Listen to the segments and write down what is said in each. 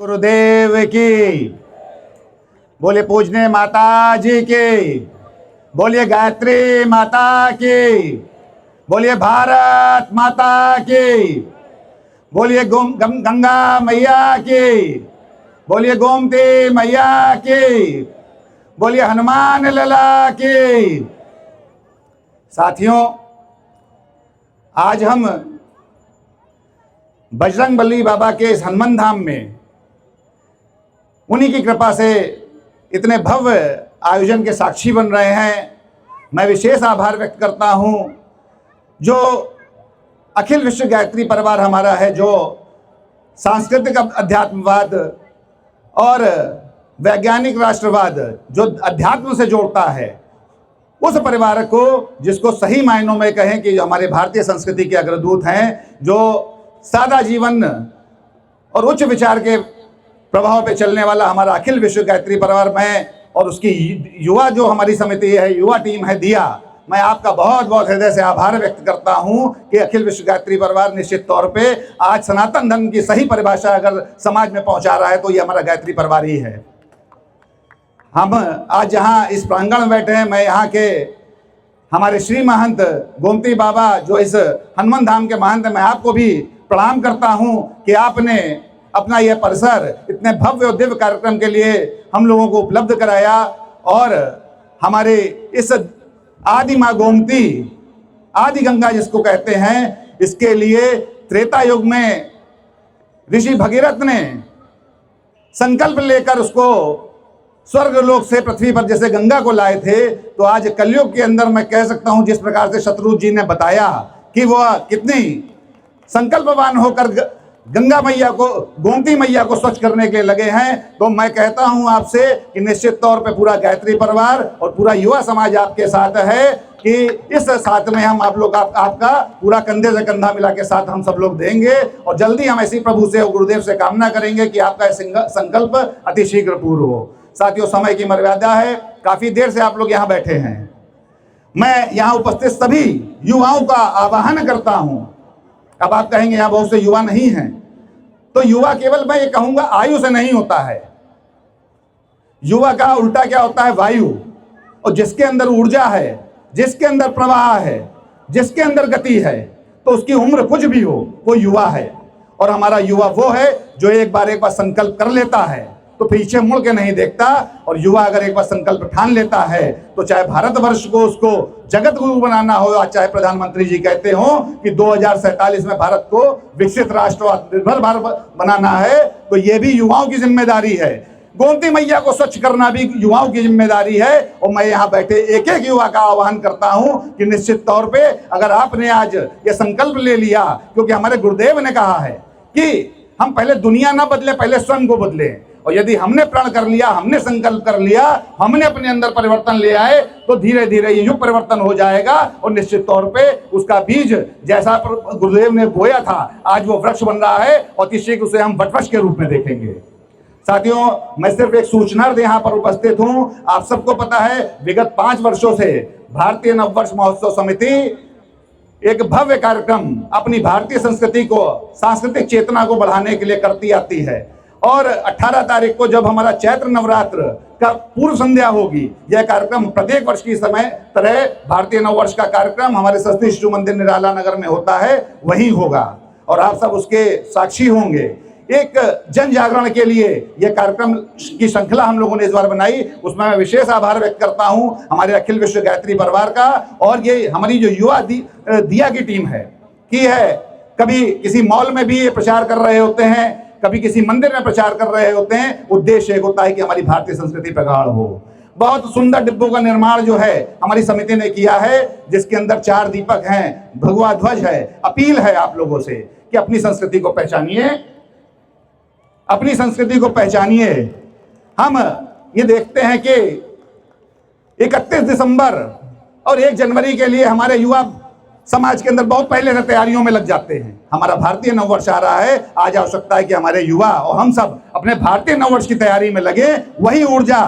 गुरुदेव की। बोले पूजने माता जी की। बोलिए गायत्री माता की। बोलिए भारत माता की। बोलिए गंगा मैया की। बोलिए गोमती मैया की। बोलिए हनुमान लला की। साथियों, आज हम बजरंगबली बाबा के इस हनुमान धाम में उन्हीं की कृपा से इतने भव्य आयोजन के साक्षी बन रहे हैं। मैं विशेष आभार व्यक्त करता हूं जो अखिल विश्व गायत्री परिवार हमारा है, जो सांस्कृतिक अध्यात्मवाद और वैज्ञानिक राष्ट्रवाद जो अध्यात्म से जोड़ता है, उस परिवार को, जिसको सही मायनों में कहें कि हमारे भारतीय संस्कृति के अग्रदूत हैं, जो सादा जीवन और उच्च विचार के प्रभाव पे चलने वाला हमारा अखिल विश्व गायत्री परिवार में और उसकी युवा जो हमारी समिति है, युवा टीम है दिया, मैं आपका बहुत बहुत हृदय से आभार व्यक्त करता हूं कि अखिल विश्व गायत्री परिवार निश्चित तौर पे आज सनातन धर्म की सही परिभाषा अगर समाज में पहुंचा रहा है तो ये हमारा गायत्री परिवार ही है। हम आज जहां इस प्रांगण में बैठे हैं, मैं यहाँ के हमारे श्री महंत गोमती बाबा जो इस हनुमान धाम के महंत हैं, मैं आपको भी प्रणाम करता हूं कि आपने अपना यह परिसर इतने भव्य और दिव्य कार्यक्रम के लिए हम लोगों को उपलब्ध कराया और हमारे इस आदि माँ गोमती, आदि गंगा जिसको कहते हैं, इसके लिए त्रेता युग में ऋषि भगीरथ ने संकल्प लेकर उसको स्वर्ग लोक से पृथ्वी पर जैसे गंगा को लाए थे, तो आज कलयुग के अंदर मैं कह सकता हूं जिस प्रकार से शत्रुघ्न जी ने बताया कि वह कितनी संकल्पवान होकर गंगा मैया को, गोमती मैया को स्वच्छ करने के लिए लगे हैं, तो मैं कहता हूं आपसे कि निश्चित तौर पे पूरा गायत्री परिवार और पूरा युवा समाज आपके साथ है कि इस साथ में हम आप लोग आपका पूरा कंधे से कंधा मिला के साथ हम सब लोग देंगे और जल्दी हम ऐसी प्रभु से और गुरुदेव से कामना करेंगे कि आपका संकल्प अति शीघ्र पूर्ण हो। साथियों, समय की मर्यादा है, काफी देर से आप लोग यहाँ बैठे हैं। मैं यहाँ उपस्थित सभी युवाओं का आह्वान करता हूँ। अब आप कहेंगे यहाँ बहुत से युवा नहीं हैं, तो युवा केवल मैं ये कहूंगा आयु से नहीं होता है। युवा का उल्टा क्या होता है? वायु। और जिसके अंदर ऊर्जा है, जिसके अंदर प्रवाह है, जिसके अंदर गति है, तो उसकी उम्र कुछ भी हो, वो युवा है। और हमारा युवा वो है जो एक बार संकल्प कर लेता है तो पीछे मुड़ के नहीं देखता। और युवा अगर एक बार संकल्प ठान लेता है तो चाहे भारतवर्ष को उसको जगत गुरु बनाना हो, या चाहे प्रधानमंत्री जी कहते हो कि 2047 में भारत को विकसित राष्ट्र आत्मनिर्भर भारत बनाना है, तो ये भी युवाओं की जिम्मेदारी है। गोमती मैया को स्वच्छ करना भी युवाओं की जिम्मेदारी है। और मैं यहाँ बैठे एक एक युवा का आह्वान करता हूँ कि निश्चित तौर पे अगर आपने आज ये संकल्प ले लिया, क्योंकि हमारे गुरुदेव ने कहा है कि हम पहले दुनिया ना बदले, पहले स्वयं को बदले। और यदि हमने प्रण कर लिया, हमने संकल्प कर लिया, हमने अपने अंदर परिवर्तन ले आए, तो धीरे धीरे ये युग परिवर्तन हो जाएगा और निश्चित तौर पे उसका बीज जैसा गुरुदेव ने बोया था, आज वो वृक्ष बन रहा है और किसी को उसे हम वटवृक्ष के रूप में देखेंगे। साथियों, मैं सिर्फ एक सूचनार्थ यहाँ पर उपस्थित हूँ। आप सबको पता है विगत 5 वर्षों से भारतीय नववर्ष महोत्सव समिति एक भव्य कार्यक्रम अपनी भारतीय संस्कृति को, सांस्कृतिक चेतना को बढ़ाने के लिए करती आती है। और 18 तारीख को जब हमारा चैत्र नवरात्र का पूर्व संध्या होगी, यह कार्यक्रम प्रत्येक वर्ष की समय तरह भारतीय नववर्ष का कार्यक्रम हमारे सरस्वती शिशु मंदिर निराला नगर में होता है, वही होगा और आप सब उसके साक्षी होंगे। एक जन जागरण के लिए यह कार्यक्रम की श्रृंखला हम लोगों ने इस बार बनाई, उसमें मैं विशेष आभार व्यक्त करता हूं हमारे अखिल विश्व गायत्री परिवार का। और ये हमारी जो युवा दिया की टीम है की है, कभी किसी मॉल में भी ये प्रचार कर रहे होते हैं, कभी किसी मंदिर में प्रचार कर रहे होते हैं। उद्देश्य एक होता है कि हमारी भारतीय संस्कृति प्रगाढ़ हो। बहुत सुंदर डिब्बों का निर्माण जो है हमारी समिति ने किया है, जिसके अंदर 4 दीपक हैं, भगवा ध्वज है। अपील है आप लोगों से कि अपनी संस्कृति को पहचानिए, अपनी संस्कृति को पहचानिए। हम ये देखते हैं कि 31 दिसंबर और 1 जनवरी के लिए हमारे युवा समाज के अंदर बहुत पहले से तैयारियों में लग जाते हैं। हमारा भारतीय नववर्ष आ रहा है, आज आवश्यकता है कि हमारे युवा और हम सब अपने भारतीय नववर्ष की तैयारी में लगे। वही ऊर्जा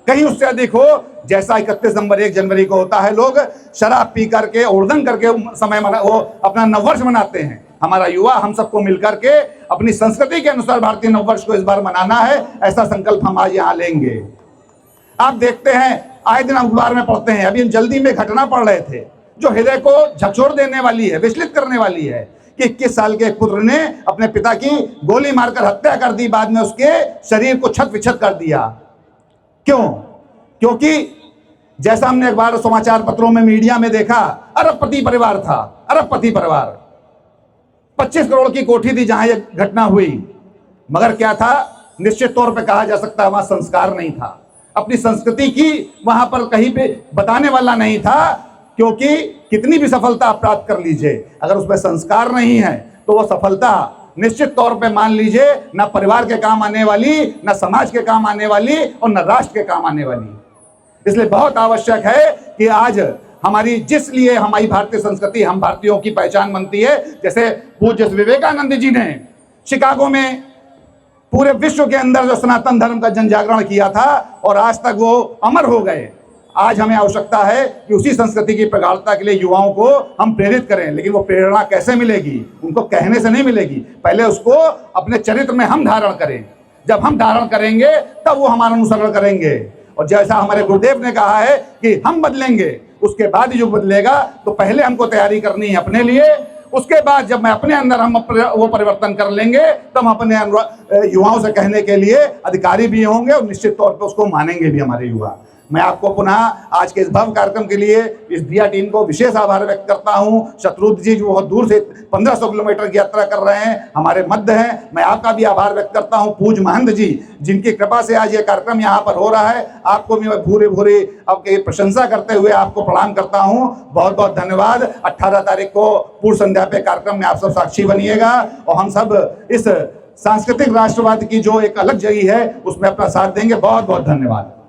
कहीं उससे अधिक हो जैसा 31 दिसंबर 1 जनवरी को होता है। लोग शराब पी करके, उर्दन करके समय वो अपना नववर्ष मनाते हैं। हमारा युवा हम सबको मिलकर के अपनी संस्कृति के अनुसार भारतीय नववर्ष को इस बार मनाना है, ऐसा संकल्प हम आज यहाँ लेंगे। आप देखते हैं आए दिन अखबार में पढ़ते हैं, अभी हम जल्दी में घटना पढ़ रहे थे जो हृदय को झकझोर देने वाली है, विचलित करने वाली है कि 21 साल के एक पुत्र ने अपने पिता की गोली मारकर हत्या कर दी, बाद में उसके शरीर को छत विछत कर दिया। क्यों? क्योंकि जैसा हमने अखबार समाचार पत्रों में मीडिया में देखा, अरबपति परिवार था, अरबपति परिवार, 25 करोड़ की कोठी थी जहां यह घटना हुई, मगर क्या था, निश्चित तौर पे कहा जा सकता है वहां संस्कार नहीं था, अपनी संस्कृति की वहां पर कहीं पे बताने वाला नहीं था। क्योंकि कितनी भी सफलता आप प्राप्त कर लीजिए, अगर उसमें संस्कार नहीं है तो वो सफलता निश्चित तौर पे मान लीजिए ना परिवार के काम आने वाली, ना समाज के काम आने वाली और न राष्ट्र के काम आने वाली। इसलिए बहुत आवश्यक है कि आज हमारी जिसलिए हमारी भारतीय संस्कृति हम भारतीयों की पहचान बनती है, जैसे पूज्य विवेकानंद जी ने शिकागो में पूरे विश्व के अंदर जो सनातन धर्म का जन जागरण किया था और आज तक वो अमर हो गए। आज हमें आवश्यकता है कि उसी संस्कृति की प्रगाढ़ता के लिए युवाओं को हम प्रेरित करें, लेकिन वो प्रेरणा कैसे मिलेगी? उनको कहने से नहीं मिलेगी, पहले उसको अपने चरित्र में हम धारण करें। जब हम धारण करेंगे तब वो हमारा अनुसरण करेंगे। और जैसा हमारे गुरुदेव ने कहा है कि हम बदलेंगे, उसके बाद ही जो बदलेगा, तो पहले हमको तैयारी करनी है अपने लिए, उसके बाद जब मैं अपने अंदर हम वो परिवर्तन कर लेंगे तब हम अपने युवाओं से कहने के लिए अधिकारी भी होंगे और निश्चित तौर पर उसको मानेंगे भी हमारे युवा। मैं आपको पुनः आज के इस भव्य कार्यक्रम के लिए इस दिया टीम को विशेष आभार व्यक्त करता हूं। शत्रुघ्न जी जो बहुत दूर से 1500 किलोमीटर की यात्रा कर रहे हैं, हमारे मध्य हैं, मैं आपका भी आभार व्यक्त करता हूं। पूज्य महंत जी जिनकी कृपा से आज ये कार्यक्रम यहाँ पर हो रहा है, आपको भी मैं भूरे भूरे आपकी प्रशंसा करते हुए आपको प्रणाम करता हूँ। बहुत बहुत धन्यवाद। 18 तारीख को पूर्व संध्या पे कार्यक्रम में आप सब साक्षी बनिएगा और हम सब इस सांस्कृतिक राष्ट्रवाद की जो एक अलग जगह है उसमें अपना साथ देंगे। बहुत बहुत धन्यवाद।